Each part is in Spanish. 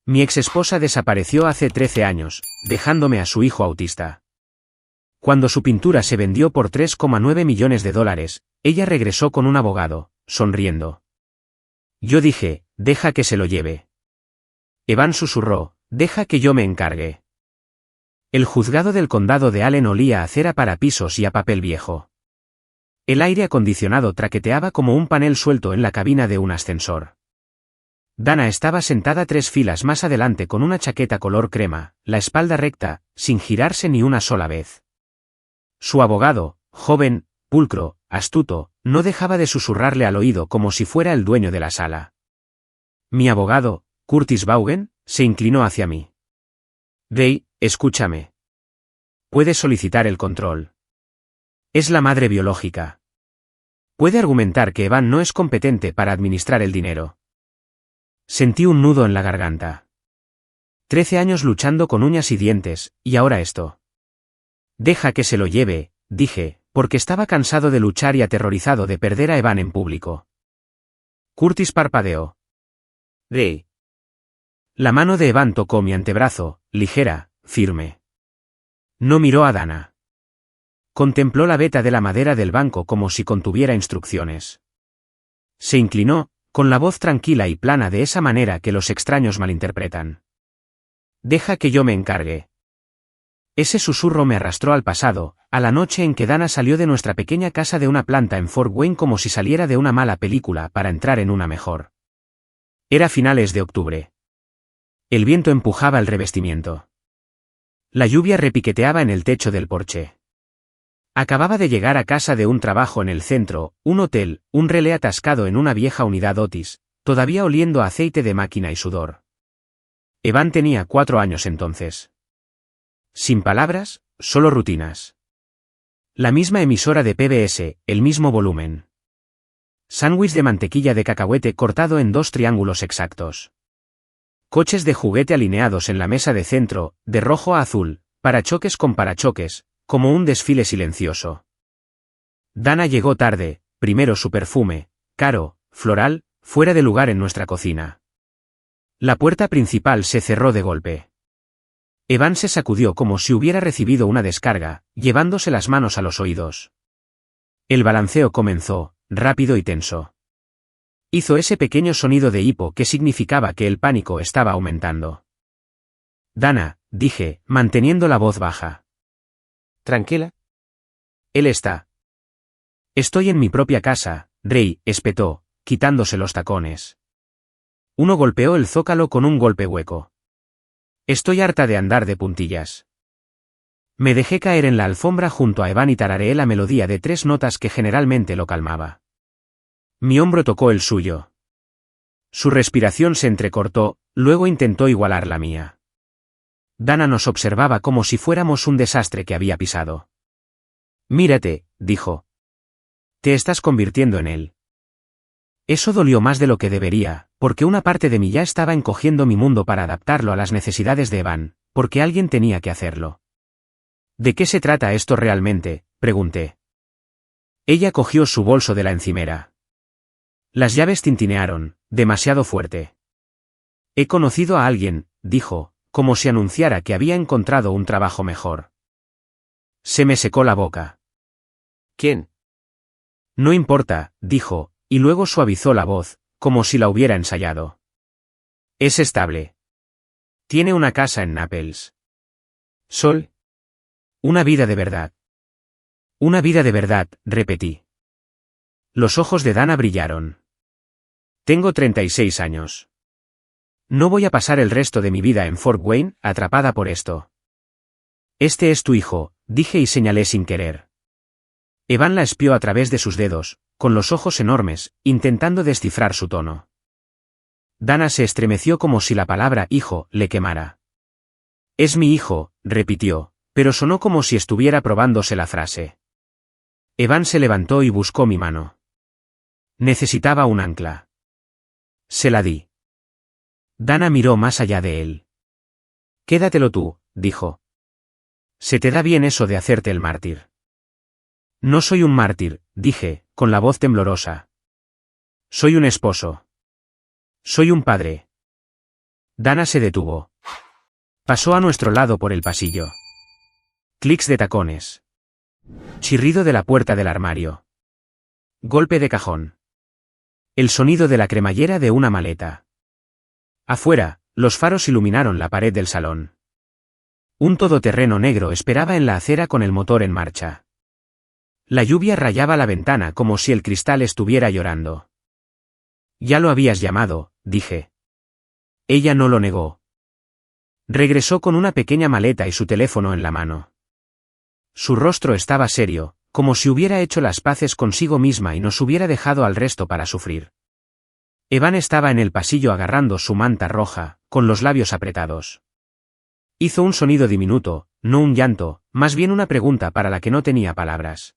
Mi exesposa desapareció hace 13 años, dejándome a su hijo autista. Cuando su pintura se vendió por $3,9 millones, ella regresó con un abogado, sonriendo. Yo dije, deja que se lo lleve. Evan susurró, deja que yo me encargue. El juzgado del condado de Allen olía a cera para pisos y a papel viejo. El aire acondicionado traqueteaba como un panel suelto en la cabina de un ascensor. Dana estaba sentada 3 filas más adelante con una chaqueta color crema, la espalda recta, sin girarse ni una sola vez. Su abogado, joven, pulcro, astuto, no dejaba de susurrarle al oído como si fuera el dueño de la sala. Mi abogado, Curtis Vaughan, se inclinó hacia mí. Ray, escúchame. Puede solicitar el control. Es la madre biológica. Puede argumentar que Evan no es competente para administrar el dinero. Sentí un nudo en la garganta. 13 años luchando con uñas y dientes, y ahora esto. Deja que se lo lleve, dije, porque estaba cansado de luchar y aterrorizado de perder a Evan en público. Curtis parpadeó. Ray. La mano de Evan tocó mi antebrazo, ligera, firme. No miró a Dana. Contempló la veta de la madera del banco como si contuviera instrucciones. Se inclinó, con la voz tranquila y plana de esa manera que los extraños malinterpretan. Deja que yo me encargue. Ese susurro me arrastró al pasado, a la noche en que Dana salió de nuestra pequeña casa de una planta en Fort Wayne como si saliera de una mala película para entrar en una mejor. Era finales de octubre. El viento empujaba el revestimiento. La lluvia repiqueteaba en el techo del porche. Acababa de llegar a casa de un trabajo en el centro, un hotel, un relé atascado en una vieja unidad Otis, todavía oliendo a aceite de máquina y sudor. Evan tenía 4 años entonces. Sin palabras, solo rutinas. La misma emisora de PBS, el mismo volumen. Sándwich de mantequilla de cacahuete cortado en 2 triángulos exactos. Coches de juguete alineados en la mesa de centro, de rojo a azul, parachoques con parachoques, como un desfile silencioso. Dana llegó tarde, primero su perfume, caro, floral, fuera de lugar en nuestra cocina. La puerta principal se cerró de golpe. Evan se sacudió como si hubiera recibido una descarga, llevándose las manos a los oídos. El balanceo comenzó, rápido y tenso. Hizo ese pequeño sonido de hipo que significaba que el pánico estaba aumentando. Dana, dije, manteniendo la voz baja. ¿Tranquila? Él está. Estoy en mi propia casa, Ray, espetó, quitándose los tacones. Uno golpeó el zócalo con un golpe hueco. Estoy harta de andar de puntillas. Me dejé caer en la alfombra junto a Evan y tarareé la melodía de 3 notas que generalmente lo calmaba. Mi hombro tocó el suyo. Su respiración se entrecortó, luego intentó igualar la mía. Dana nos observaba como si fuéramos un desastre que había pisado. Mírate, dijo. Te estás convirtiendo en él. Eso dolió más de lo que debería, porque una parte de mí ya estaba encogiendo mi mundo para adaptarlo a las necesidades de Evan, porque alguien tenía que hacerlo. ¿De qué se trata esto realmente?, pregunté. Ella cogió su bolso de la encimera. Las llaves tintinearon, demasiado fuerte. He conocido a alguien, dijo, como si anunciara que había encontrado un trabajo mejor. Se me secó la boca. ¿Quién? No importa, dijo, y luego suavizó la voz, como si la hubiera ensayado. Es estable. Tiene una casa en Naples. Sol. Una vida de verdad. Una vida de verdad, repetí. Los ojos de Dana brillaron. Tengo 36 años. No voy a pasar el resto de mi vida en Fort Wayne, atrapada por esto. Este es tu hijo, dije y señalé sin querer. Evan la espió a través de sus dedos, con los ojos enormes, intentando descifrar su tono. Dana se estremeció como si la palabra hijo le quemara. Es mi hijo, repitió, pero sonó como si estuviera probándose la frase. Evan se levantó y buscó mi mano. Necesitaba un ancla. Se la di. Dana miró más allá de él. Quédatelo tú, dijo. Se te da bien eso de hacerte el mártir. No soy un mártir, dije, con la voz temblorosa. Soy un esposo. Soy un padre. Dana se detuvo. Pasó a nuestro lado por el pasillo. Clics de tacones. Chirrido de la puerta del armario. Golpe de cajón. El sonido de la cremallera de una maleta. Afuera, los faros iluminaron la pared del salón. Un todoterreno negro esperaba en la acera con el motor en marcha. La lluvia rayaba la ventana como si el cristal estuviera llorando. Ya lo habías llamado, dije. Ella no lo negó. Regresó con una pequeña maleta y su teléfono en la mano. Su rostro estaba serio, como si hubiera hecho las paces consigo misma y nos hubiera dejado al resto para sufrir. Evan estaba en el pasillo agarrando su manta roja, con los labios apretados. Hizo un sonido diminuto, no un llanto, más bien una pregunta para la que no tenía palabras.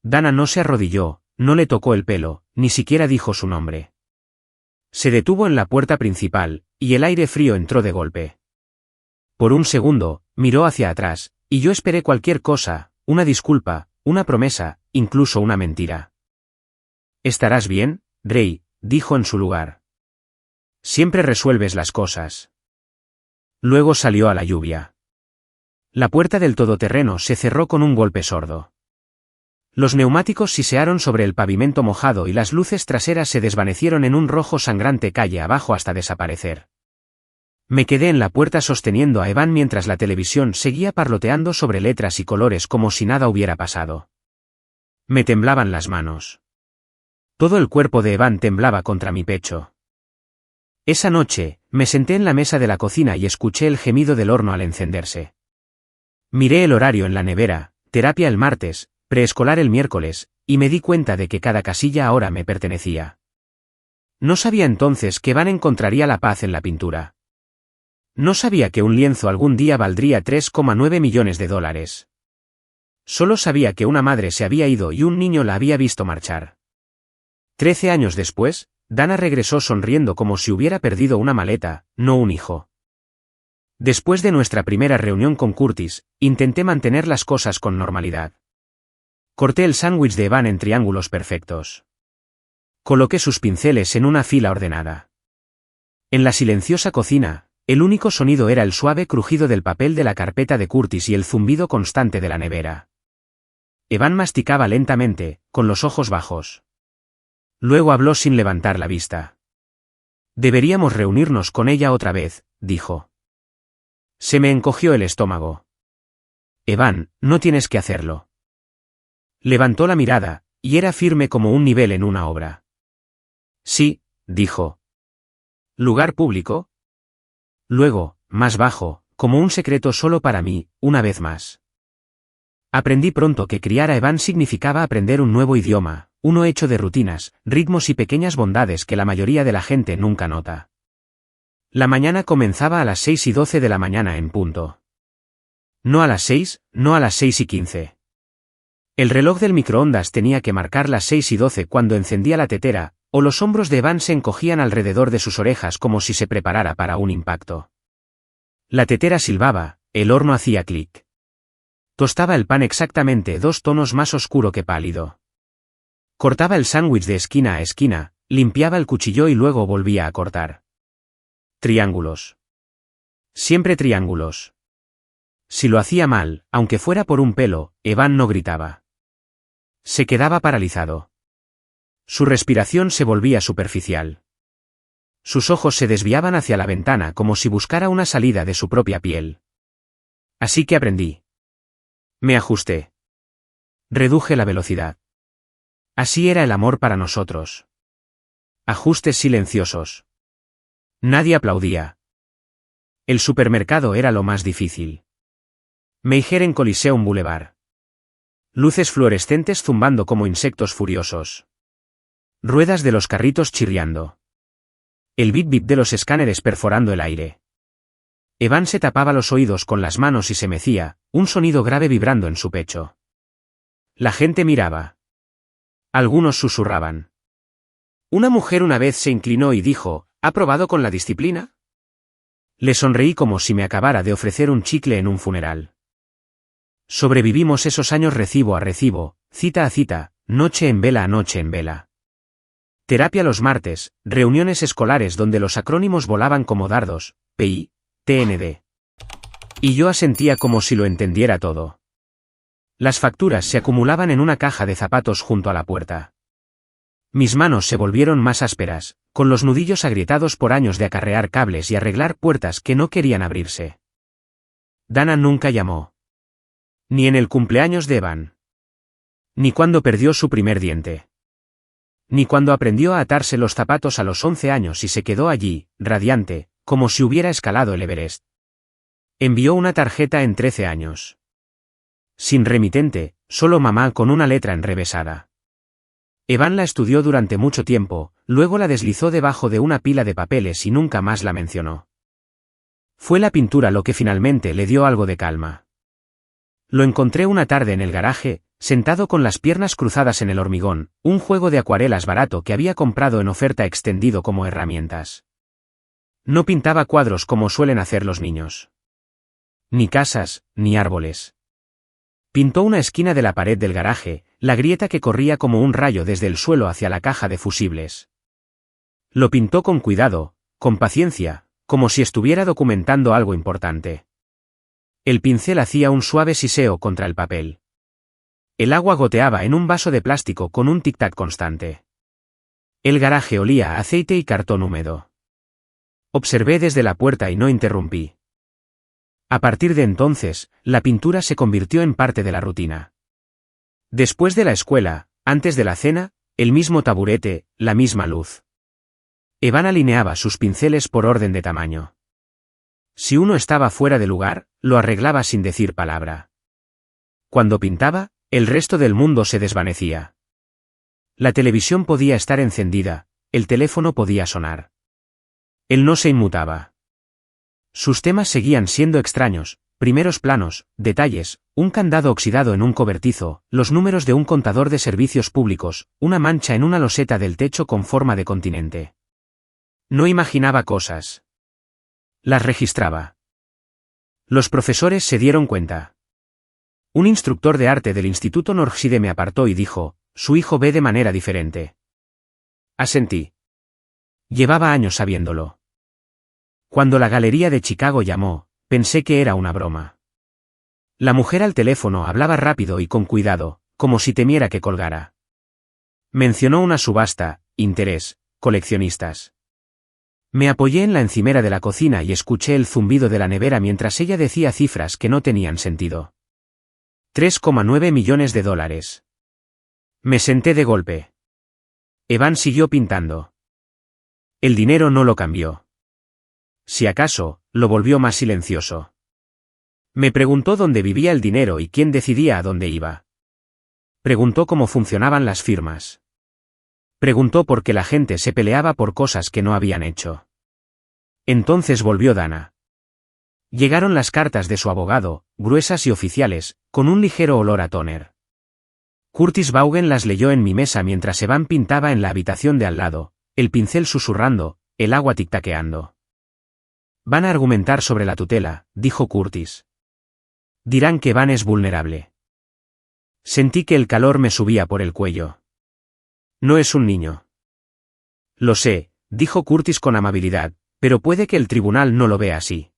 Dana no se arrodilló, no le tocó el pelo, ni siquiera dijo su nombre. Se detuvo en la puerta principal, y el aire frío entró de golpe. Por un segundo, miró hacia atrás, y yo esperé cualquier cosa, una disculpa, una promesa, incluso una mentira. ¿Estarás bien, Ray?, dijo en su lugar. Siempre resuelves las cosas. Luego salió a la lluvia. La puerta del todoterreno se cerró con un golpe sordo. Los neumáticos sisearon sobre el pavimento mojado y las luces traseras se desvanecieron en un rojo sangrante calle abajo hasta desaparecer. Me quedé en la puerta sosteniendo a Evan mientras la televisión seguía parloteando sobre letras y colores como si nada hubiera pasado. Me temblaban las manos. Todo el cuerpo de Evan temblaba contra mi pecho. Esa noche, me senté en la mesa de la cocina y escuché el gemido del horno al encenderse. Miré el horario en la nevera, terapia el martes, preescolar el miércoles, y me di cuenta de que cada casilla ahora me pertenecía. No sabía entonces que Evan encontraría la paz en la pintura. No sabía que un lienzo algún día valdría 3,9 millones de dólares. Solo sabía que una madre se había ido y un niño la había visto marchar. 13 años después, Dana regresó sonriendo como si hubiera perdido una maleta, no un hijo. Después de nuestra primera reunión con Curtis, intenté mantener las cosas con normalidad. Corté el sándwich de Evan en triángulos perfectos. Coloqué sus pinceles en una fila ordenada. En la silenciosa cocina, el único sonido era el suave crujido del papel de la carpeta de Curtis y el zumbido constante de la nevera. Evan masticaba lentamente, con los ojos bajos. Luego habló sin levantar la vista. Deberíamos reunirnos con ella otra vez, dijo. Se me encogió el estómago. Evan, no tienes que hacerlo. Levantó la mirada, y era firme como un nivel en una obra. Sí, dijo. ¿Lugar público? Luego, más bajo, como un secreto solo para mí, una vez más. Aprendí pronto que criar a Evan significaba aprender un nuevo idioma, uno hecho de rutinas, ritmos y pequeñas bondades que la mayoría de la gente nunca nota. La mañana comenzaba a las 6:12 de la mañana en punto. No a las 6, no a las 6:15. El reloj del microondas tenía que marcar las 6:12 cuando encendía la tetera, o los hombros de Evan se encogían alrededor de sus orejas como si se preparara para un impacto. La tetera silbaba, el horno hacía clic. Tostaba el pan exactamente 2 tonos más oscuro que pálido. Cortaba el sándwich de esquina a esquina, limpiaba el cuchillo y luego volvía a cortar. Triángulos. Siempre triángulos. Si lo hacía mal, aunque fuera por un pelo, Evan no gritaba. Se quedaba paralizado. Su respiración se volvía superficial. Sus ojos se desviaban hacia la ventana como si buscara una salida de su propia piel. Así que aprendí. Me ajusté. Reduje la velocidad. Así era el amor para nosotros. Ajustes silenciosos. Nadie aplaudía. El supermercado era lo más difícil. Meijer en Coliseum Boulevard. Luces fluorescentes zumbando como insectos furiosos. Ruedas de los carritos chirriando. El bip bip de los escáneres perforando el aire. Evan se tapaba los oídos con las manos y se mecía, un sonido grave vibrando en su pecho. La gente miraba. Algunos susurraban. Una mujer una vez se inclinó y dijo, ¿ha probado con la disciplina? Le sonreí como si me acabara de ofrecer un chicle en un funeral. Sobrevivimos esos años recibo a recibo, cita a cita, noche en vela a noche en vela. Terapia los martes, reuniones escolares donde los acrónimos volaban como dardos, PI, TND. Y yo asentía como si lo entendiera todo. Las facturas se acumulaban en una caja de zapatos junto a la puerta. Mis manos se volvieron más ásperas, con los nudillos agrietados por años de acarrear cables y arreglar puertas que no querían abrirse. Dana nunca llamó. Ni en el cumpleaños de Evan. Ni cuando perdió su primer diente. Ni cuando aprendió a atarse los zapatos a los 11 años y se quedó allí, radiante, como si hubiera escalado el Everest. Envió una tarjeta en 13 años. Sin remitente, solo mamá con una letra enrevesada. Evan la estudió durante mucho tiempo, luego la deslizó debajo de una pila de papeles y nunca más la mencionó. Fue la pintura lo que finalmente le dio algo de calma. Lo encontré una tarde en el garaje, sentado con las piernas cruzadas en el hormigón, un juego de acuarelas barato que había comprado en oferta extendido como herramientas. No pintaba cuadros como suelen hacer los niños. Ni casas, ni árboles. Pintó una esquina de la pared del garaje, la grieta que corría como un rayo desde el suelo hacia la caja de fusibles. Lo pintó con cuidado, con paciencia, como si estuviera documentando algo importante. El pincel hacía un suave siseo contra el papel. El agua goteaba en un vaso de plástico con un tic-tac constante. El garaje olía a aceite y cartón húmedo. Observé desde la puerta y no interrumpí. A partir de entonces, la pintura se convirtió en parte de la rutina. Después de la escuela, antes de la cena, el mismo taburete, la misma luz. Evan alineaba sus pinceles por orden de tamaño. Si uno estaba fuera de lugar, lo arreglaba sin decir palabra. Cuando pintaba, el resto del mundo se desvanecía. La televisión podía estar encendida, el teléfono podía sonar. Él no se inmutaba. Sus temas seguían siendo extraños, primeros planos, detalles, un candado oxidado en un cobertizo, los números de un contador de servicios públicos, una mancha en una loseta del techo con forma de continente. No imaginaba cosas. Las registraba. Los profesores se dieron cuenta. Un instructor de arte del Instituto Northside me apartó y dijo, su hijo ve de manera diferente. Asentí. Llevaba años sabiéndolo. Cuando la Galería de Chicago llamó, pensé que era una broma. La mujer al teléfono hablaba rápido y con cuidado, como si temiera que colgara. Mencionó una subasta, interés, coleccionistas. Me apoyé en la encimera de la cocina y escuché el zumbido de la nevera mientras ella decía cifras que no tenían sentido. 3,9 millones de dólares. Me senté de golpe. Evan siguió pintando. El dinero no lo cambió. Si acaso, lo volvió más silencioso. Me preguntó dónde vivía el dinero y quién decidía a dónde iba. Preguntó cómo funcionaban las firmas. Preguntó por qué la gente se peleaba por cosas que no habían hecho. Entonces volvió Dana. Llegaron las cartas de su abogado, gruesas y oficiales, con un ligero olor a tóner. Curtis Vaughan las leyó en mi mesa mientras Evan pintaba en la habitación de al lado, el pincel susurrando, el agua tic-taqueando. Van a argumentar sobre la tutela, dijo Curtis. Dirán que Van es vulnerable. Sentí que el calor me subía por el cuello. No es un niño. Lo sé, dijo Curtis con amabilidad, pero puede que el tribunal no lo vea así.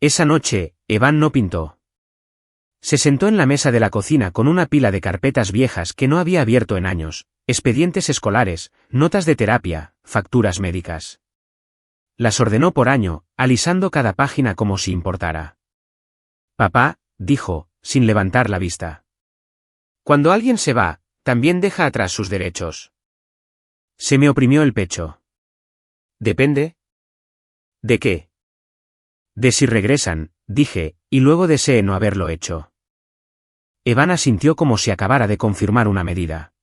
Esa noche, Evan no pintó. Se sentó en la mesa de la cocina con una pila de carpetas viejas que no había abierto en años, expedientes escolares, notas de terapia, facturas médicas. Las ordenó por año, alisando cada página como si importara. Papá, dijo, sin levantar la vista. Cuando alguien se va, también deja atrás sus derechos. Se me oprimió el pecho. ¿Depende? ¿De qué? De si regresan, dije, y luego deseé no haberlo hecho. Evan asintió como si acabara de confirmar una medida.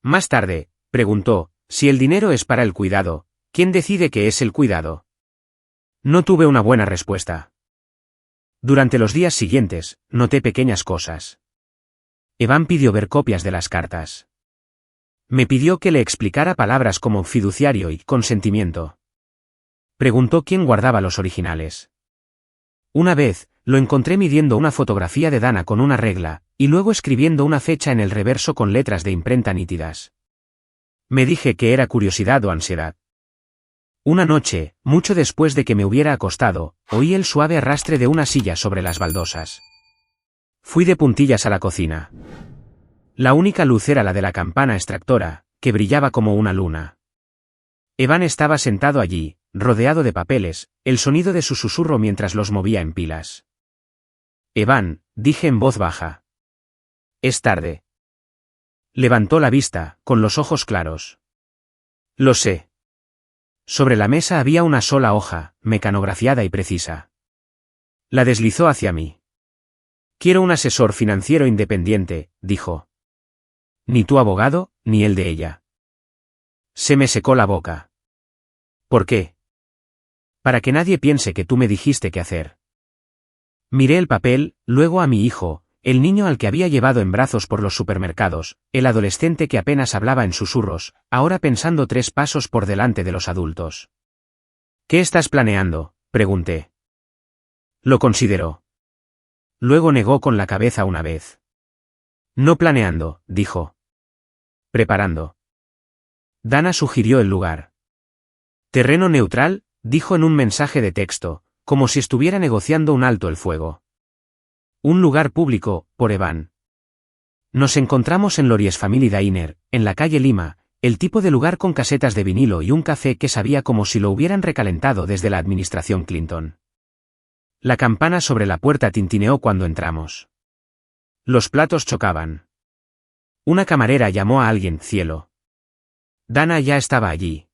Más tarde, preguntó, si el dinero es para el cuidado, ¿quién decide qué es el cuidado? No tuve una buena respuesta. Durante los días siguientes, noté pequeñas cosas. Evan pidió ver copias de las cartas. Me pidió que le explicara palabras como fiduciario y consentimiento. Preguntó quién guardaba los originales. Una vez, lo encontré midiendo una fotografía de Dana con una regla, y luego escribiendo una fecha en el reverso con letras de imprenta nítidas. Me dije que era curiosidad o ansiedad. Una noche, mucho después de que me hubiera acostado, oí el suave arrastre de una silla sobre las baldosas. Fui de puntillas a la cocina. La única luz era la de la campana extractora, que brillaba como una luna. Evan estaba sentado allí, rodeado de papeles, el sonido de su susurro mientras los movía en pilas. Evan, dije en voz baja. Es tarde. Levantó la vista, con los ojos claros. Lo sé. Sobre la mesa había una sola hoja, mecanografiada y precisa. La deslizó hacia mí. Quiero un asesor financiero independiente, dijo. Ni tu abogado, ni el de ella. Se me secó la boca. ¿Por qué? Para que nadie piense que tú me dijiste qué hacer. Miré el papel, luego a mi hijo, el niño al que había llevado en brazos por los supermercados, el adolescente que apenas hablaba en susurros, ahora pensando 3 pasos por delante de los adultos. ¿Qué estás planeando?, pregunté. Lo consideró. Luego negó con la cabeza una vez. No planeando, dijo. Preparando. Dana sugirió el lugar. Terreno neutral, dijo en un mensaje de texto, como si estuviera negociando un alto el fuego. Un lugar público, por Evan. Nos encontramos en Lawry's Family Diner, en la calle Lima, el tipo de lugar con casetas de vinilo y un café que sabía como si lo hubieran recalentado desde la administración Clinton. La campana sobre la puerta tintineó cuando entramos. Los platos chocaban. Una camarera llamó a alguien, cielo. Dana ya estaba allí.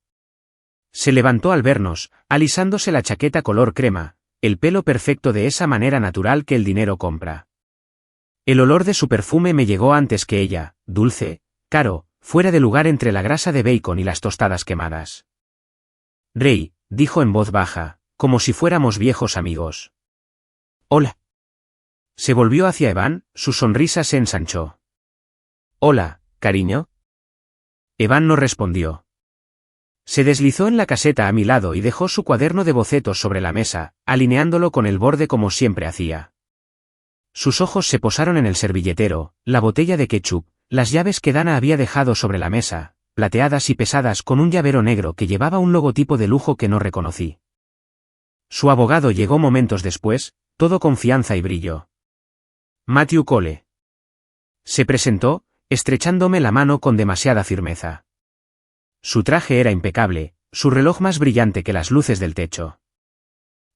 Se levantó al vernos, alisándose la chaqueta color crema, el pelo perfecto de esa manera natural que el dinero compra. El olor de su perfume me llegó antes que ella, dulce, caro, fuera de lugar entre la grasa de bacon y las tostadas quemadas. Ray, dijo en voz baja, como si fuéramos viejos amigos. Hola. Se volvió hacia Evan, su sonrisa se ensanchó. Hola, cariño. Evan no respondió. Se deslizó en la caseta a mi lado y dejó su cuaderno de bocetos sobre la mesa, alineándolo con el borde como siempre hacía. Sus ojos se posaron en el servilletero, la botella de ketchup, las llaves que Dana había dejado sobre la mesa, plateadas y pesadas con un llavero negro que llevaba un logotipo de lujo que no reconocí. Su abogado llegó momentos después, todo confianza y brillo. Matthew Cole. Se presentó, estrechándome la mano con demasiada firmeza. Su traje era impecable, su reloj más brillante que las luces del techo.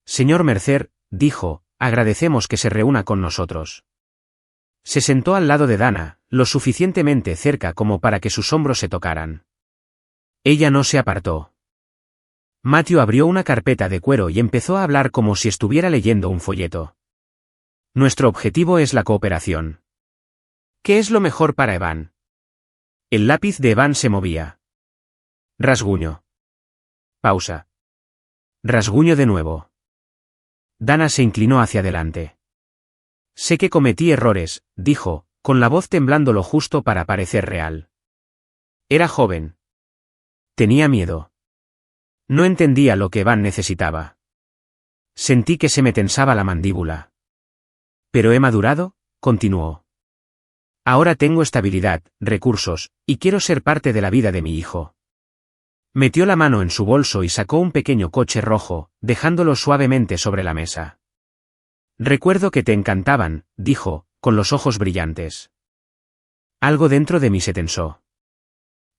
Señor Mercer, dijo, agradecemos que se reúna con nosotros. Se sentó al lado de Dana, lo suficientemente cerca como para que sus hombros se tocaran. Ella no se apartó. Matthew abrió una carpeta de cuero y empezó a hablar como si estuviera leyendo un folleto. Nuestro objetivo es la cooperación. ¿Qué es lo mejor para Evan? El lápiz de Evan se movía. Rasguño. Pausa. Rasguño de nuevo. Dana se inclinó hacia adelante. Sé que cometí errores, dijo, con la voz temblando lo justo para parecer real. Era joven. Tenía miedo. No entendía lo que Evan necesitaba. Sentí que se me tensaba la mandíbula. Pero he madurado, continuó. Ahora tengo estabilidad, recursos, y quiero ser parte de la vida de mi hijo. Metió la mano en su bolso y sacó un pequeño coche rojo, dejándolo suavemente sobre la mesa. Recuerdo que te encantaban, dijo, con los ojos brillantes. Algo dentro de mí se tensó.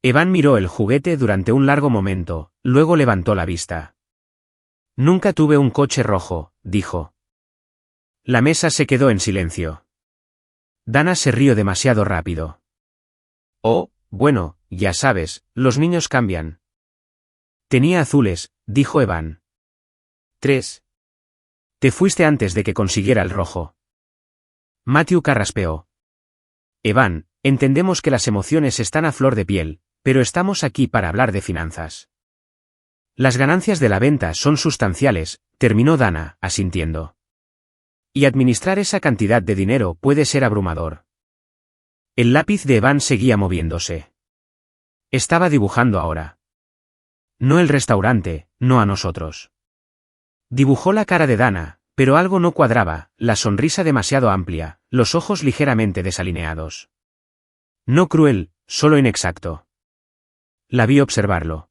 Evan miró el juguete durante un largo momento, luego levantó la vista. Nunca tuve un coche rojo, dijo. La mesa se quedó en silencio. Dana se rió demasiado rápido. Oh, bueno, ya sabes, los niños cambian. Tenía azules, dijo Evan. 3. Te fuiste antes de que consiguiera el rojo. Matthew carraspeó. Evan, entendemos que las emociones están a flor de piel, pero estamos aquí para hablar de finanzas. Las ganancias de la venta son sustanciales, terminó Dana, asintiendo. Y administrar esa cantidad de dinero puede ser abrumador. El lápiz de Evan seguía moviéndose. Estaba dibujando ahora. No el restaurante, no a nosotros. Dibujó la cara de Dana, pero algo no cuadraba, la sonrisa demasiado amplia, los ojos ligeramente desalineados. No cruel, solo inexacto. La vi observarlo.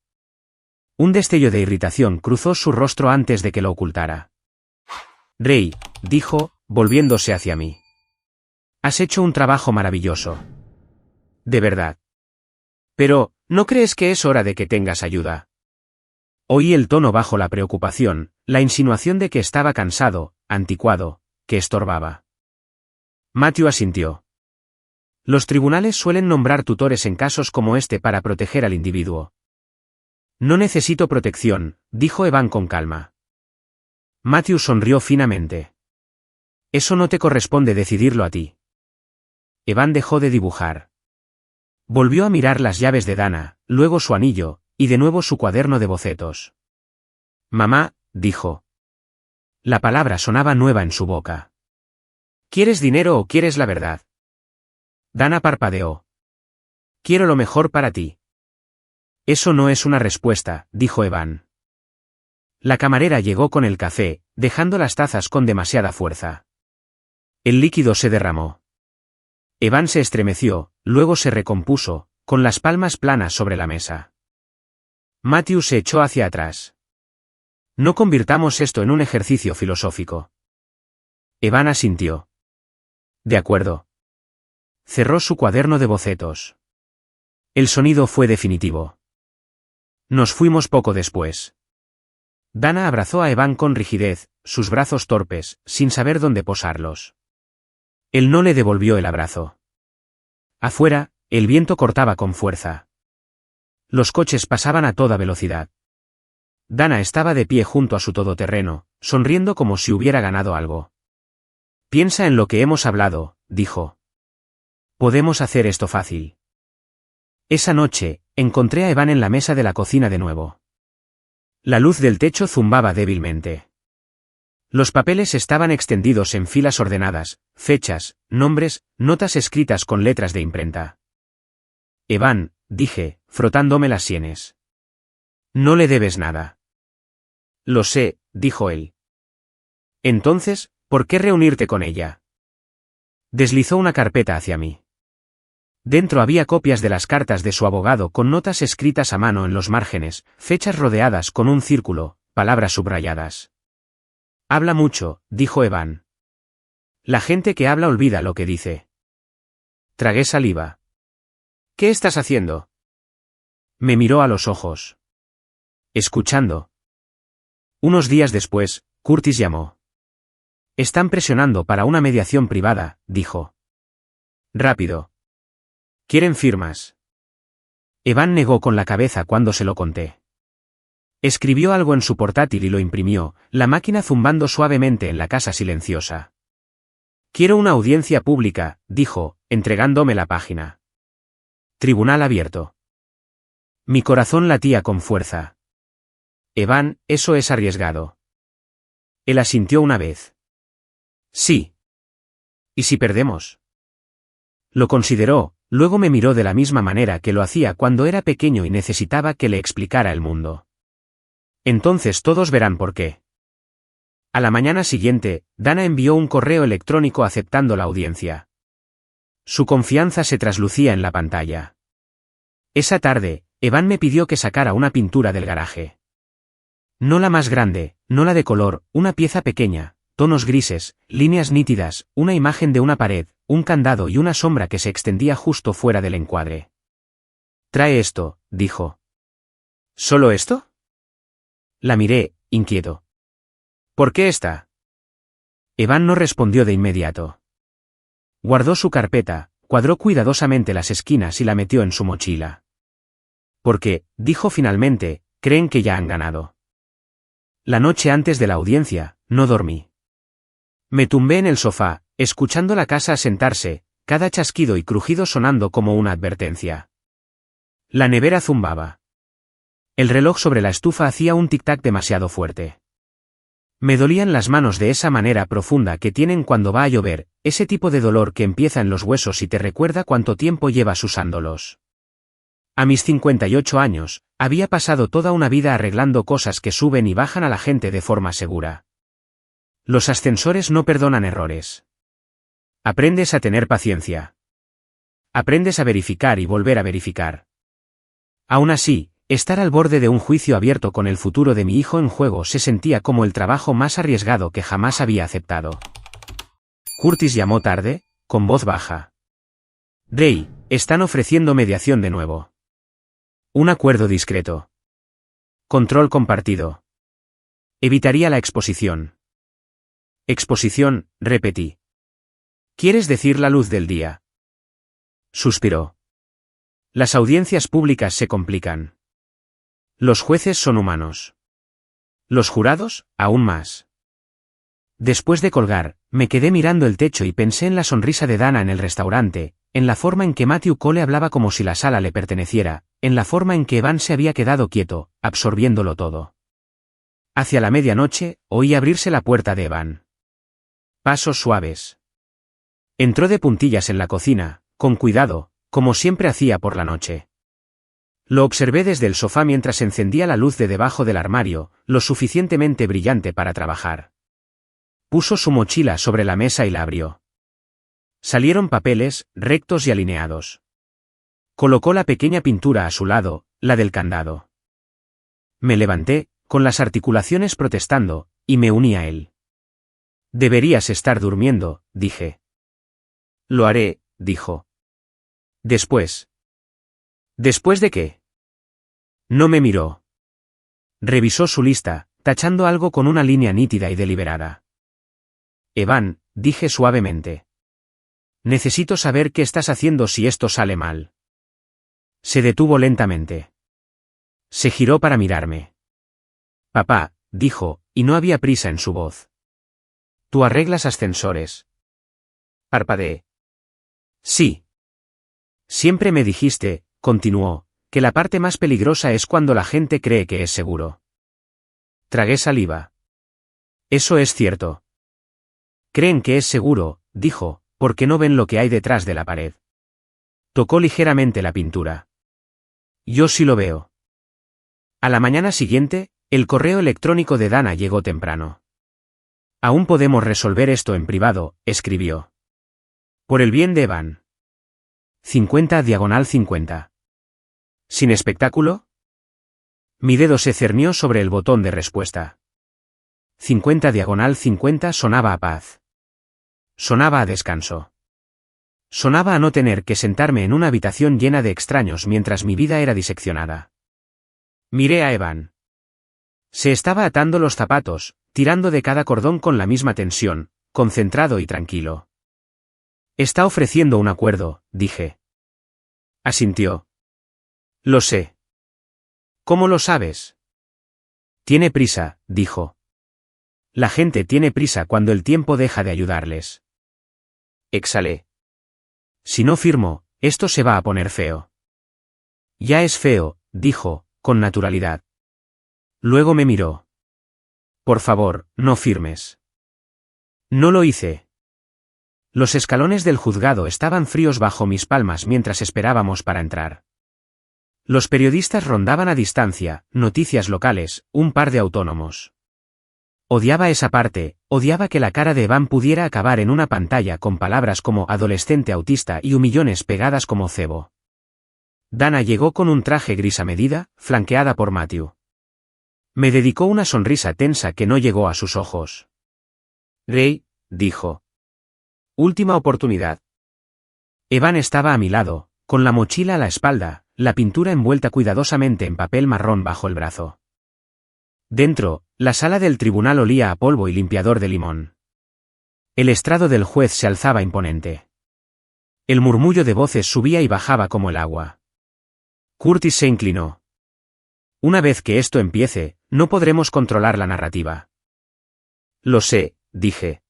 Un destello de irritación cruzó su rostro antes de que lo ocultara. Rey, dijo, volviéndose hacia mí. Has hecho un trabajo maravilloso. De verdad. Pero, ¿no crees que es hora de que tengas ayuda? Oí el tono bajo la preocupación, la insinuación de que estaba cansado, anticuado, que estorbaba. Matthew asintió. Los tribunales suelen nombrar tutores en casos como este para proteger al individuo. No necesito protección, dijo Evan con calma. Matthew sonrió finamente. Eso no te corresponde decidirlo a ti. Evan dejó de dibujar. Volvió a mirar las llaves de Dana, luego su anillo, y de nuevo su cuaderno de bocetos. Mamá, dijo. La palabra sonaba nueva en su boca. ¿Quieres dinero o quieres la verdad? Dana parpadeó. Quiero lo mejor para ti. Eso no es una respuesta, dijo Evan. La camarera llegó con el café, dejando las tazas con demasiada fuerza. El líquido se derramó. Evan se estremeció, luego se recompuso, con las palmas planas sobre la mesa. Matthew se echó hacia atrás. No convirtamos esto en un ejercicio filosófico. Evan asintió. De acuerdo. Cerró su cuaderno de bocetos. El sonido fue definitivo. Nos fuimos poco después. Dana abrazó a Evan con rigidez, sus brazos torpes, sin saber dónde posarlos. Él no le devolvió el abrazo. Afuera, el viento cortaba con fuerza. Los coches pasaban a toda velocidad. Dana estaba de pie junto a su todoterreno, sonriendo como si hubiera ganado algo. Piensa en lo que hemos hablado, dijo. Podemos hacer esto fácil. Esa noche, encontré a Evan en la mesa de la cocina de nuevo. La luz del techo zumbaba débilmente. Los papeles estaban extendidos en filas ordenadas, fechas, nombres, notas escritas con letras de imprenta. Evan, dije, frotándome las sienes. No le debes nada. Lo sé, dijo él. Entonces, ¿por qué reunirte con ella? Deslizó una carpeta hacia mí. Dentro había copias de las cartas de su abogado con notas escritas a mano en los márgenes, fechas rodeadas con un círculo, palabras subrayadas. Habla mucho, dijo Evan. La gente que habla olvida lo que dice. Tragué saliva. ¿Qué estás haciendo? Me miró a los ojos. Escuchando. Unos días después, Curtis llamó. Están presionando para una mediación privada, dijo. Rápido. ¿Quieren firmas? Evan negó con la cabeza cuando se lo conté. Escribió algo en su portátil y lo imprimió, la máquina zumbando suavemente en la casa silenciosa. Quiero una audiencia pública, dijo, entregándome la página. Tribunal abierto. Mi corazón latía con fuerza. Evan, eso es arriesgado. Él asintió una vez. Sí. ¿Y si perdemos? Lo consideró, luego me miró de la misma manera que lo hacía cuando era pequeño y necesitaba que le explicara el mundo. Entonces todos verán por qué. A la mañana siguiente, Dana envió un correo electrónico aceptando la audiencia. Su confianza se traslucía en la pantalla. Esa tarde, Evan me pidió que sacara una pintura del garaje. No la más grande, no la de color, una pieza pequeña, tonos grises, líneas nítidas, una imagen de una pared, un candado y una sombra que se extendía justo fuera del encuadre. Trae esto, dijo. ¿Solo esto? La miré, inquieto. ¿Por qué esta? Evan no respondió de inmediato. Guardó su carpeta, cuadró cuidadosamente las esquinas y la metió en su mochila. Porque, dijo finalmente, creen que ya han ganado. La noche antes de la audiencia, no dormí. Me tumbé en el sofá, escuchando la casa asentarse, cada chasquido y crujido sonando como una advertencia. La nevera zumbaba. El reloj sobre la estufa hacía un tic-tac demasiado fuerte. Me dolían las manos de esa manera profunda que tienen cuando va a llover, ese tipo de dolor que empieza en los huesos y te recuerda cuánto tiempo llevas usándolos. A mis 58 años, había pasado toda una vida arreglando cosas que suben y bajan a la gente de forma segura. Los ascensores no perdonan errores. Aprendes a tener paciencia. Aprendes a verificar y volver a verificar. Aún así, estar al borde de un juicio abierto con el futuro de mi hijo en juego se sentía como el trabajo más arriesgado que jamás había aceptado. Curtis llamó tarde, con voz baja. Ray, están ofreciendo mediación de nuevo. Un acuerdo discreto. Control compartido. Evitaría la exposición. Exposición, repetí. ¿Quieres decir la luz del día? Suspiró. Las audiencias públicas se complican. Los jueces son humanos. Los jurados, aún más. Después de colgar, me quedé mirando el techo y pensé en la sonrisa de Dana en el restaurante, en la forma en que Matthew Cole hablaba como si la sala le perteneciera, en la forma en que Evan se había quedado quieto, absorbiéndolo todo. Hacia la medianoche, oí abrirse la puerta de Evan. Pasos suaves. Entró de puntillas en la cocina, con cuidado, como siempre hacía por la noche. Lo observé desde el sofá mientras encendía la luz de debajo del armario, lo suficientemente brillante para trabajar. Puso su mochila sobre la mesa y la abrió. Salieron papeles, rectos y alineados. Colocó la pequeña pintura a su lado, la del candado. Me levanté, con las articulaciones protestando, y me uní a él. Deberías estar durmiendo, dije. Lo haré, dijo. Después. ¿Después de qué? No me miró. Revisó su lista, tachando algo con una línea nítida y deliberada. Evan, dije suavemente. Necesito saber qué estás haciendo si esto sale mal. Se detuvo lentamente. Se giró para mirarme. Papá, dijo, y no había prisa en su voz. ¿Tú arreglas ascensores? Parpadeé. Sí. Siempre me dijiste, continuó, que la parte más peligrosa es cuando la gente cree que es seguro. Tragué saliva. Eso es cierto. Creen que es seguro, dijo, porque no ven lo que hay detrás de la pared. Tocó ligeramente la pintura. Yo sí lo veo. A la mañana siguiente, el correo electrónico de Dana llegó temprano. Aún podemos resolver esto en privado, escribió. Por el bien de Evan. 50/50. ¿Sin espectáculo? Mi dedo se cernió sobre el botón de respuesta. 50/50 sonaba a paz. Sonaba a descanso. Sonaba a no tener que sentarme en una habitación llena de extraños mientras mi vida era diseccionada. Miré a Evan. Se estaba atando los zapatos, tirando de cada cordón con la misma tensión, concentrado y tranquilo. Está ofreciendo un acuerdo, dije. Asintió. Lo sé. ¿Cómo lo sabes? Tiene prisa, dijo. La gente tiene prisa cuando el tiempo deja de ayudarles. Exhalé. Si no firmo, esto se va a poner feo. Ya es feo, dijo, con naturalidad. Luego me miró. Por favor, no firmes. No lo hice. Los escalones del juzgado estaban fríos bajo mis palmas mientras esperábamos para entrar. Los periodistas rondaban a distancia, noticias locales, un par de autónomos. Odiaba esa parte, odiaba que la cara de Evan pudiera acabar en una pantalla con palabras como adolescente autista y humillones pegadas como cebo. Dana llegó con un traje gris a medida, flanqueada por Matthew. Me dedicó una sonrisa tensa que no llegó a sus ojos. Ray, dijo. Última oportunidad. Evan estaba a mi lado, con la mochila a la espalda, la pintura envuelta cuidadosamente en papel marrón bajo el brazo. Dentro, la sala del tribunal olía a polvo y limpiador de limón. El estrado del juez se alzaba imponente. El murmullo de voces subía y bajaba como el agua. Curtis se inclinó. Una vez que esto empiece, no podremos controlar la narrativa. Lo sé, dije.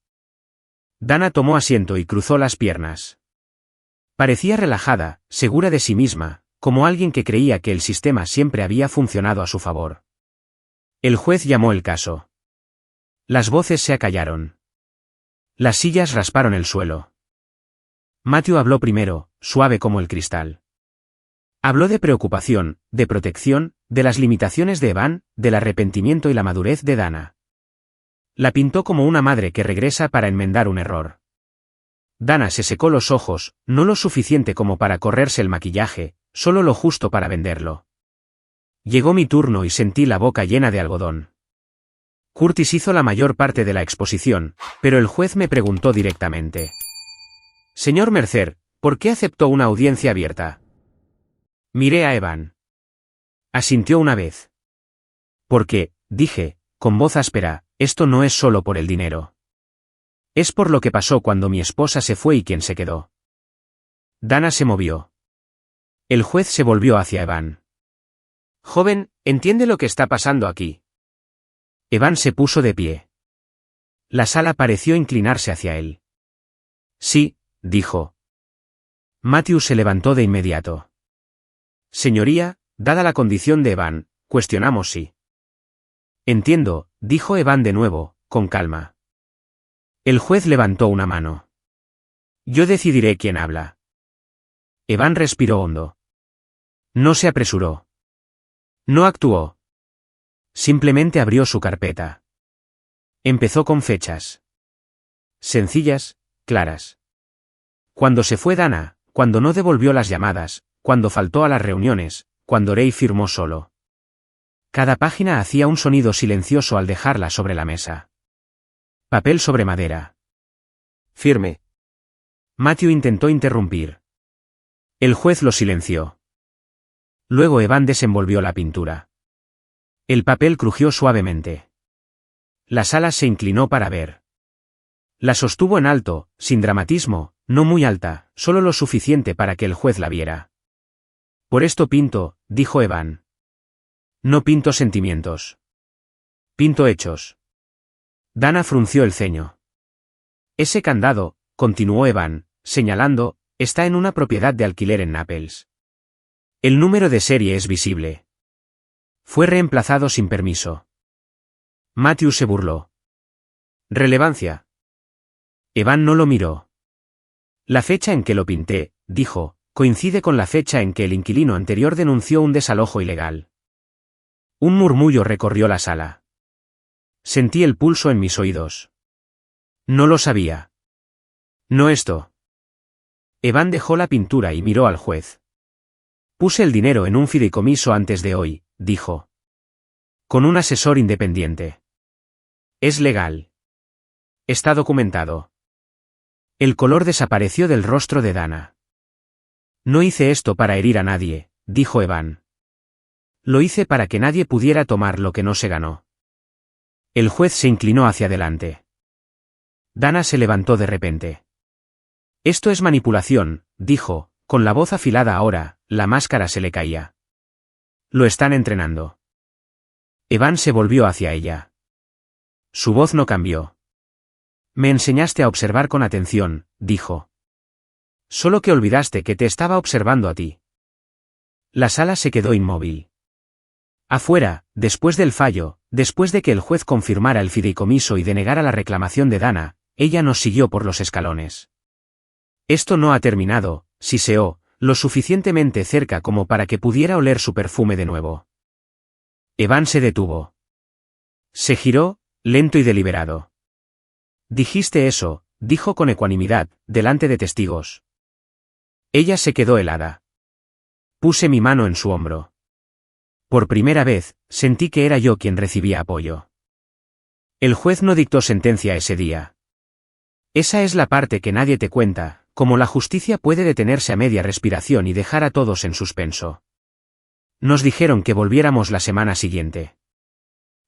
Dana tomó asiento y cruzó las piernas. Parecía relajada, segura de sí misma, como alguien que creía que el sistema siempre había funcionado a su favor. El juez llamó el caso. Las voces se acallaron. Las sillas rasparon el suelo. Matthew habló primero, suave como el cristal. Habló de preocupación, de protección, de las limitaciones de Evan, del arrepentimiento y la madurez de Dana. La pintó como una madre que regresa para enmendar un error. Dana se secó los ojos, no lo suficiente como para correrse el maquillaje, solo lo justo para venderlo. Llegó mi turno y sentí la boca llena de algodón. Curtis hizo la mayor parte de la exposición, pero el juez me preguntó directamente. Señor Mercer, ¿por qué aceptó una audiencia abierta? Miré a Evan. Asintió una vez. Porque, dije, con voz áspera, esto no es solo por el dinero. Es por lo que pasó cuando mi esposa se fue y quién se quedó. Dana se movió. El juez se volvió hacia Evan. Joven, ¿entiende lo que está pasando aquí? Evan se puso de pie. La sala pareció inclinarse hacia él. Sí, dijo. Matthew se levantó de inmediato. Señoría, dada la condición de Evan, cuestionamos si. Entiendo, dijo Evan de nuevo, con calma. El juez levantó una mano. Yo decidiré quién habla. Evan respiró hondo. No se apresuró. No actuó. Simplemente abrió su carpeta. Empezó con fechas. Sencillas, claras. Cuando se fue Dana, cuando no devolvió las llamadas, cuando faltó a las reuniones, cuando Ray firmó solo. Cada página hacía un sonido silencioso al dejarla sobre la mesa. Papel sobre madera. Firme. Matthew intentó interrumpir. El juez lo silenció. Luego Evan desenvolvió la pintura. El papel crujió suavemente. La sala se inclinó para ver. La sostuvo en alto, sin dramatismo, no muy alta, solo lo suficiente para que el juez la viera. Por esto pinto, dijo Evan. No pinto sentimientos. Pinto hechos. Dana frunció el ceño. Ese candado, continuó Evan, señalando, está en una propiedad de alquiler en Naples. El número de serie es visible. Fue reemplazado sin permiso. Matthew se burló. Relevancia. Evan no lo miró. La fecha en que lo pinté, dijo, coincide con la fecha en que el inquilino anterior denunció un desalojo ilegal. Un murmullo recorrió la sala. Sentí el pulso en mis oídos. No lo sabía. No esto. Evan dejó la pintura y miró al juez. Puse el dinero en un fideicomiso antes de hoy, dijo. Con un asesor independiente. Es legal. Está documentado. El color desapareció del rostro de Dana. No hice esto para herir a nadie, dijo Evan. Lo hice para que nadie pudiera tomar lo que no se ganó. El juez se inclinó hacia adelante. Dana se levantó de repente. Esto es manipulación, dijo, con la voz afilada ahora, la máscara se le caía. Lo están entrenando. Evan se volvió hacia ella. Su voz no cambió. Me enseñaste a observar con atención, dijo. Solo que olvidaste que te estaba observando a ti. La sala se quedó inmóvil. Afuera, después del fallo, después de que el juez confirmara el fideicomiso y denegara la reclamación de Dana, ella nos siguió por los escalones. Esto no ha terminado, siseó, lo suficientemente cerca como para que pudiera oler su perfume de nuevo. Evan se detuvo. Se giró, lento y deliberado. Dijiste eso, dijo con ecuanimidad, delante de testigos. Ella se quedó helada. Puse mi mano en su hombro. Por primera vez, sentí que era yo quien recibía apoyo. El juez no dictó sentencia ese día. Esa es la parte que nadie te cuenta, como la justicia puede detenerse a media respiración y dejar a todos en suspenso. Nos dijeron que volviéramos la semana siguiente.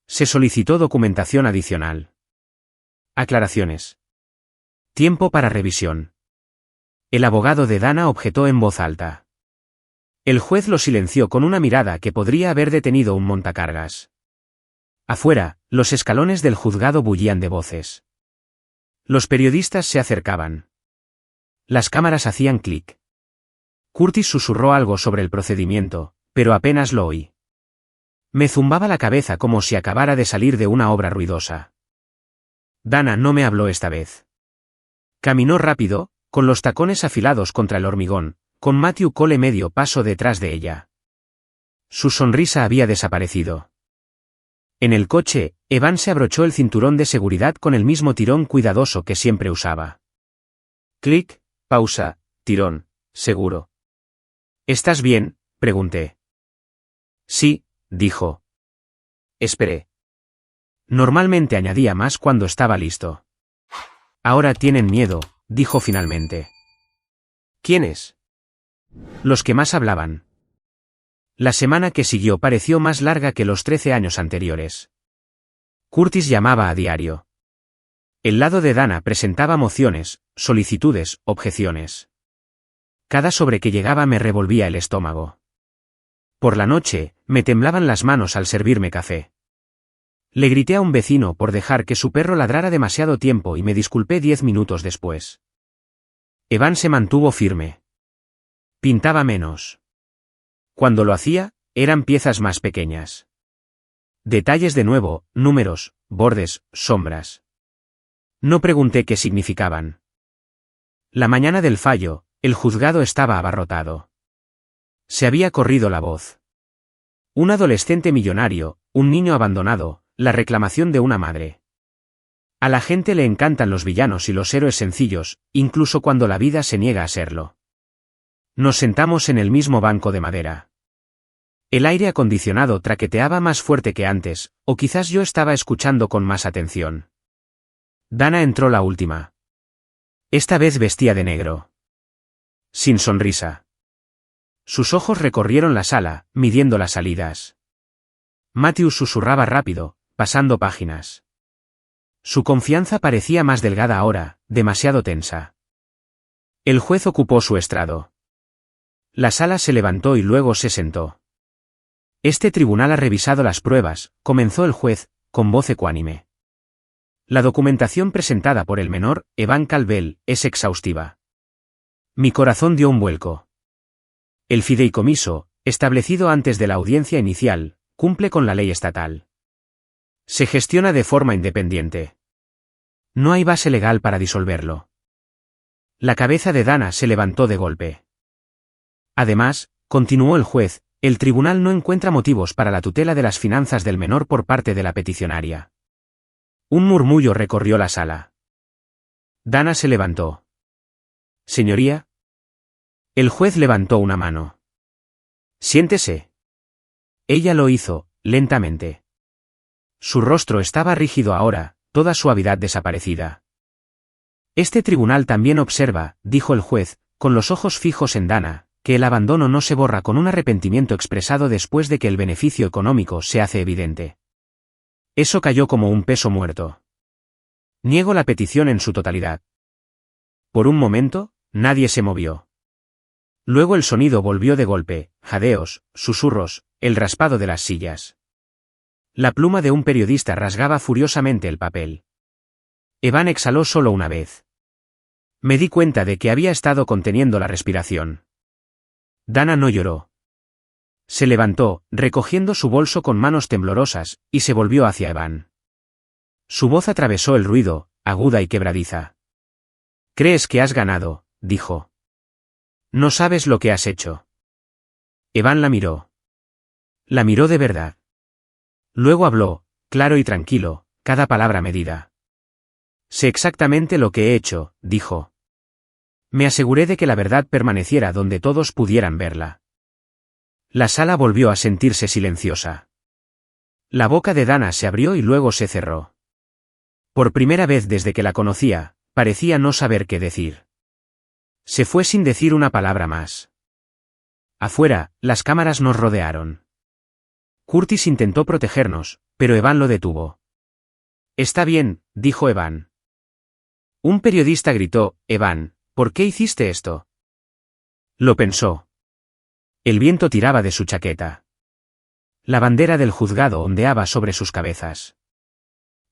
Se solicitó documentación adicional. Aclaraciones. Tiempo para revisión. El abogado de Dana objetó en voz alta. El juez lo silenció con una mirada que podría haber detenido un montacargas. Afuera, los escalones del juzgado bullían de voces. Los periodistas se acercaban. Las cámaras hacían clic. Curtis susurró algo sobre el procedimiento, pero apenas lo oí. Me zumbaba la cabeza como si acabara de salir de una obra ruidosa. Dana no me habló esta vez. Caminó rápido, con los tacones afilados contra el hormigón, con Matthew Cole medio paso detrás de ella. Su sonrisa había desaparecido. En el coche, Evan se abrochó el cinturón de seguridad con el mismo tirón cuidadoso que siempre usaba. Clic, pausa, tirón, seguro. ¿Estás bien?, pregunté. Sí, dijo. Esperé. Normalmente añadía más cuando estaba listo. Ahora tienen miedo, dijo finalmente. ¿Quiénes? Los que más hablaban. La semana que siguió pareció más larga que los 13 años anteriores. Curtis llamaba a diario. El lado de Dana presentaba mociones, solicitudes, objeciones. Cada sobre que llegaba me revolvía el estómago. Por la noche, me temblaban las manos al servirme café. Le grité a un vecino por dejar que su perro ladrara demasiado tiempo y me disculpé 10 minutos después. Evan se mantuvo firme. Pintaba menos. Cuando lo hacía, eran piezas más pequeñas. Detalles de nuevo, números, bordes, sombras. No pregunté qué significaban. La mañana del fallo, el juzgado estaba abarrotado. Se había corrido la voz. Un adolescente millonario, un niño abandonado, la reclamación de una madre. A la gente le encantan los villanos y los héroes sencillos, incluso cuando la vida se niega a serlo. Nos sentamos en el mismo banco de madera. El aire acondicionado traqueteaba más fuerte que antes, o quizás yo estaba escuchando con más atención. Dana entró la última. Esta vez vestía de negro. Sin sonrisa. Sus ojos recorrieron la sala, midiendo las salidas. Matthew susurraba rápido, pasando páginas. Su confianza parecía más delgada ahora, demasiado tensa. El juez ocupó su estrado. La sala se levantó y luego se sentó. Este tribunal ha revisado las pruebas, comenzó el juez, con voz ecuánime. La documentación presentada por el menor, Evan Calvel, es exhaustiva. Mi corazón dio un vuelco. El fideicomiso, establecido antes de la audiencia inicial, cumple con la ley estatal. Se gestiona de forma independiente. No hay base legal para disolverlo. La cabeza de Dana se levantó de golpe. Además, continuó el juez, el tribunal no encuentra motivos para la tutela de las finanzas del menor por parte de la peticionaria. Un murmullo recorrió la sala. Dana se levantó. Señoría. El juez levantó una mano. Siéntese. Ella lo hizo, lentamente. Su rostro estaba rígido ahora, toda suavidad desaparecida. Este tribunal también observa, dijo el juez, con los ojos fijos en Dana, que el abandono no se borra con un arrepentimiento expresado después de que el beneficio económico se hace evidente. Eso cayó como un peso muerto. Niego la petición en su totalidad. Por un momento, nadie se movió. Luego el sonido volvió de golpe, jadeos, susurros, el raspado de las sillas. La pluma de un periodista rasgaba furiosamente el papel. Evan exhaló solo una vez. Me di cuenta de que había estado conteniendo la respiración. Dana no lloró. Se levantó, recogiendo su bolso con manos temblorosas, y se volvió hacia Evan. Su voz atravesó el ruido, aguda y quebradiza. «¿Crees que has ganado?», dijo. «No sabes lo que has hecho». Evan la miró. La miró de verdad. Luego habló, claro y tranquilo, cada palabra medida. «Sé exactamente lo que he hecho», dijo. «Me aseguré de que la verdad permaneciera donde todos pudieran verla». La sala volvió a sentirse silenciosa. La boca de Dana se abrió y luego se cerró. Por primera vez desde que la conocía, parecía no saber qué decir. Se fue sin decir una palabra más. Afuera, las cámaras nos rodearon. Curtis intentó protegernos, pero Evan lo detuvo. «Está bien», dijo Evan. Un periodista gritó, «Evan, ¿por qué hiciste esto?». Lo pensó. El viento tiraba de su chaqueta. La bandera del juzgado ondeaba sobre sus cabezas.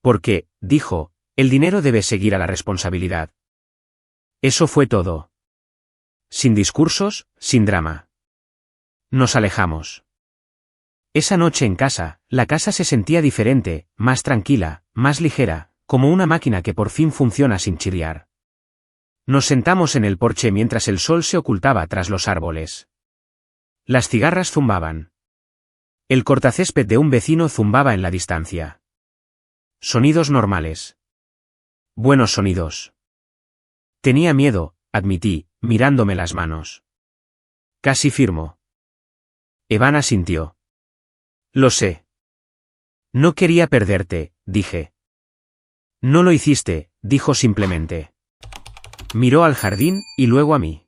«Porque», dijo, «el dinero debe seguir a la responsabilidad». Eso fue todo. Sin discursos, sin drama. Nos alejamos. Esa noche en casa, la casa se sentía diferente, más tranquila, más ligera, como una máquina que por fin funciona sin chirriar. Nos sentamos en el porche mientras el sol se ocultaba tras los árboles. Las cigarras zumbaban. El cortacésped de un vecino zumbaba en la distancia. Sonidos normales. Buenos sonidos. Tenía miedo, admití, mirándome las manos. Casi firmo. Evan asintió. Lo sé. No quería perderte, dije. No lo hiciste, dijo simplemente. Miró al jardín, y luego a mí.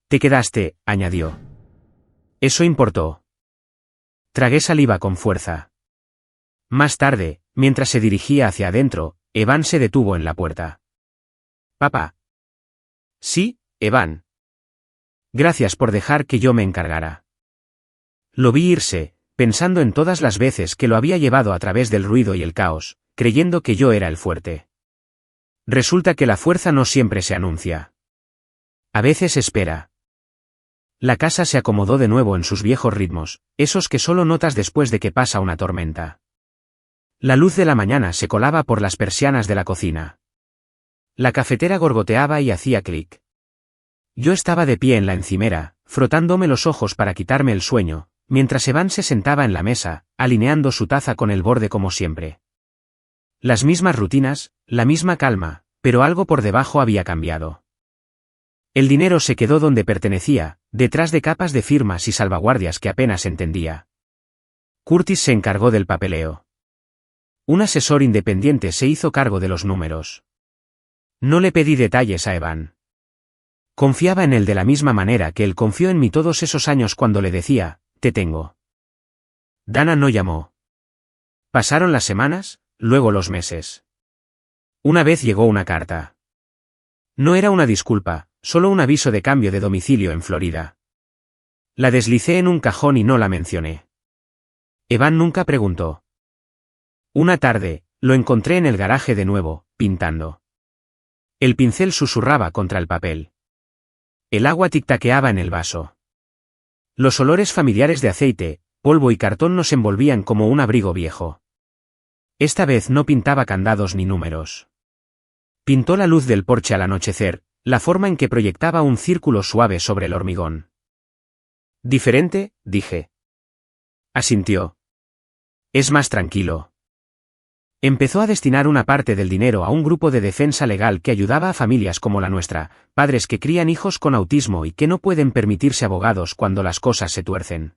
Te quedaste, añadió. Eso importó. Tragué saliva con fuerza. Más tarde, mientras se dirigía hacia adentro, Evan se detuvo en la puerta. Papá. Sí, Evan. Gracias por dejar que yo me encargara. Lo vi irse, pensando en todas las veces que lo había llevado a través del ruido y el caos, creyendo que yo era el fuerte. Resulta que la fuerza no siempre se anuncia. A veces espera. La casa se acomodó de nuevo en sus viejos ritmos, esos que solo notas después de que pasa una tormenta. La luz de la mañana se colaba por las persianas de la cocina. La cafetera gorgoteaba y hacía clic. Yo estaba de pie en la encimera, frotándome los ojos para quitarme el sueño, mientras Evan se sentaba en la mesa, alineando su taza con el borde como siempre. Las mismas rutinas, la misma calma, pero algo por debajo había cambiado. El dinero se quedó donde pertenecía, detrás de capas de firmas y salvaguardias que apenas entendía. Curtis se encargó del papeleo. Un asesor independiente se hizo cargo de los números. No le pedí detalles a Evan. Confiaba en él de la misma manera que él confió en mí todos esos años cuando le decía, te tengo. Dana no llamó. Pasaron las semanas, luego los meses. Una vez llegó una carta. No era una disculpa, solo un aviso de cambio de domicilio en Florida. La deslicé en un cajón y no la mencioné. Evan nunca preguntó. Una tarde, lo encontré en el garaje de nuevo, pintando. El pincel susurraba contra el papel. El agua tic-taqueaba en el vaso. Los olores familiares de aceite, polvo y cartón nos envolvían como un abrigo viejo. Esta vez no pintaba candados ni números. Pintó la luz del porche al anochecer, la forma en que proyectaba un círculo suave sobre el hormigón. ¿Diferente?, dije. Asintió. Es más tranquilo. Empezó a destinar una parte del dinero a un grupo de defensa legal que ayudaba a familias como la nuestra, padres que crían hijos con autismo y que no pueden permitirse abogados cuando las cosas se tuercen.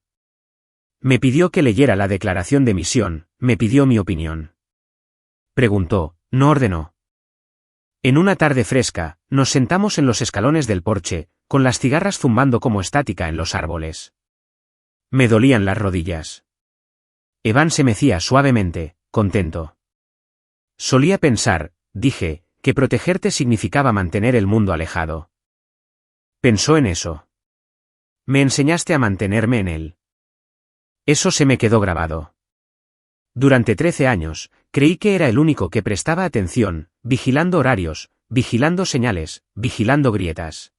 Me pidió que leyera la declaración de misión, me pidió mi opinión. Preguntó, no ordenó. En una tarde fresca, nos sentamos en los escalones del porche, con las cigarras zumbando como estática en los árboles. Me dolían las rodillas. Evan se mecía suavemente, contento. Solía pensar, dije, que protegerte significaba mantener el mundo alejado. Pensó en eso. Me enseñaste a mantenerme en él. Eso se me quedó grabado. Durante 13 años, creí que era el único que prestaba atención, vigilando horarios, vigilando señales, vigilando grietas.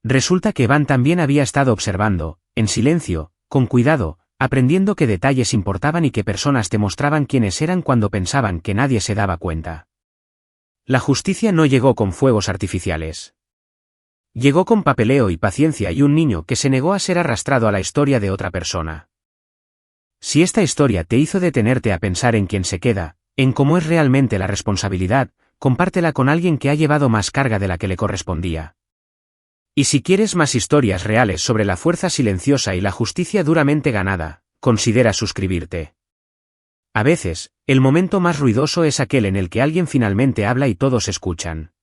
Resulta que Van también había estado observando, en silencio, con cuidado, aprendiendo qué detalles importaban y qué personas te mostraban quiénes eran cuando pensaban que nadie se daba cuenta. La justicia no llegó con fuegos artificiales. Llegó con papeleo y paciencia y un niño que se negó a ser arrastrado a la historia de otra persona. Si esta historia te hizo detenerte a pensar en quién se queda, en cómo es realmente la responsabilidad, compártela con alguien que ha llevado más carga de la que le correspondía. Y si quieres más historias reales sobre la fuerza silenciosa y la justicia duramente ganada, considera suscribirte. A veces, el momento más ruidoso es aquel en el que alguien finalmente habla y todos escuchan.